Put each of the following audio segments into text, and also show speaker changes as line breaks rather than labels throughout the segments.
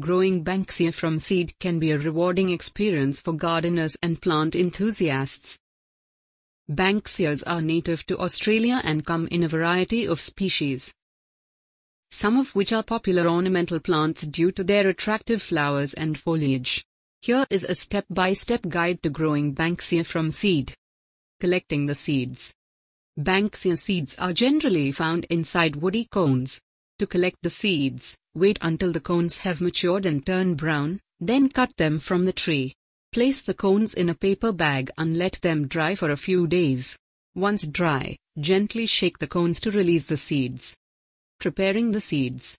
Growing Banksia from seed can be a rewarding experience for gardeners and plant enthusiasts. Banksias are native to Australia and come in a variety of species, some of which are popular ornamental plants due to their attractive flowers and foliage. Here is a step-by-step guide to growing Banksia from seed. Collecting the seeds. Banksia seeds are generally found inside woody cones. To collect the seeds, wait until the cones have matured and turned brown, then cut them from the tree. Place the cones in a paper bag and let them dry for a few days. Once dry, gently shake the cones to release the seeds. Preparing the seeds.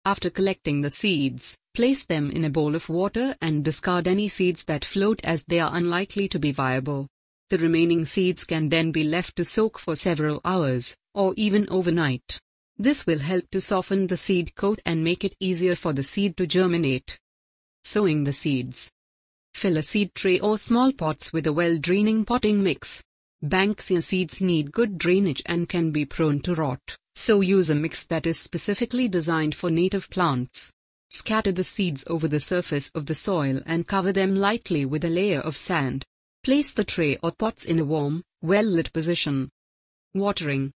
After collecting the seeds, place them in a bowl of water and discard any seeds that float as they are unlikely to be viable. The remaining seeds can then be left to soak for several hours, or even overnight. This will help to soften the seed coat and make it easier for the seed to germinate. Sowing the seeds. Fill a seed tray or small pots with a well-draining potting mix. Banksia seeds need good drainage and can be prone to rot, so use a mix that is specifically designed for native plants. Scatter the seeds over the surface of the soil and cover them lightly with a layer of sand. Place the tray or pots in a warm, well-lit position. Watering.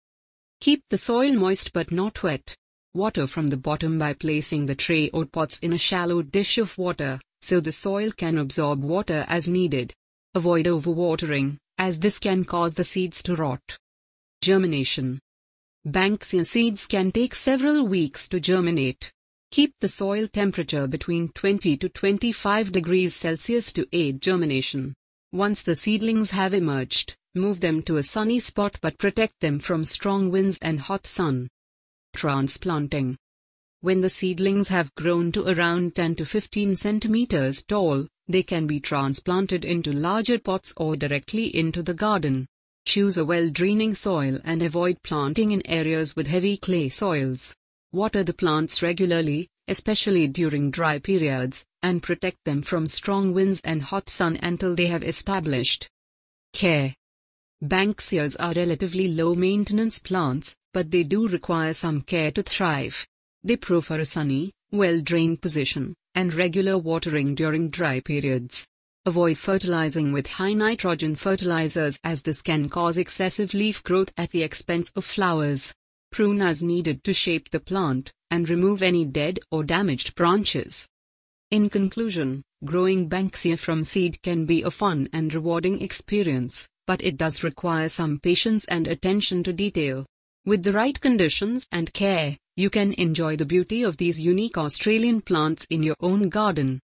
Keep the soil moist but not wet. Water from the bottom by placing the tray or pots in a shallow dish of water, so the soil can absorb water as needed. Avoid overwatering, as this can cause the seeds to rot. Germination. Banksia seeds can take several weeks to germinate. Keep the soil temperature between 20 to 25 degrees Celsius to aid germination. Once the seedlings have emerged, move them to a sunny spot but protect them from strong winds and hot sun. Transplanting. When the seedlings have grown to around 10 to 15 centimeters tall, they can be transplanted into larger pots or directly into the garden. Choose a well-draining soil and avoid planting in areas with heavy clay soils. Water the plants regularly, especially during dry periods, and protect them from strong winds and hot sun until they have established. Care. Banksias are relatively low-maintenance plants, but they do require some care to thrive. They prefer a sunny, well-drained position, and regular watering during dry periods. Avoid fertilizing with high nitrogen fertilizers as this can cause excessive leaf growth at the expense of flowers. Prune as needed to shape the plant, and remove any dead or damaged branches. In conclusion, growing Banksia from seed can be a fun and rewarding experience, but it does require some patience and attention to detail. With the right conditions and care, you can enjoy the beauty of these unique Australian plants in your own garden.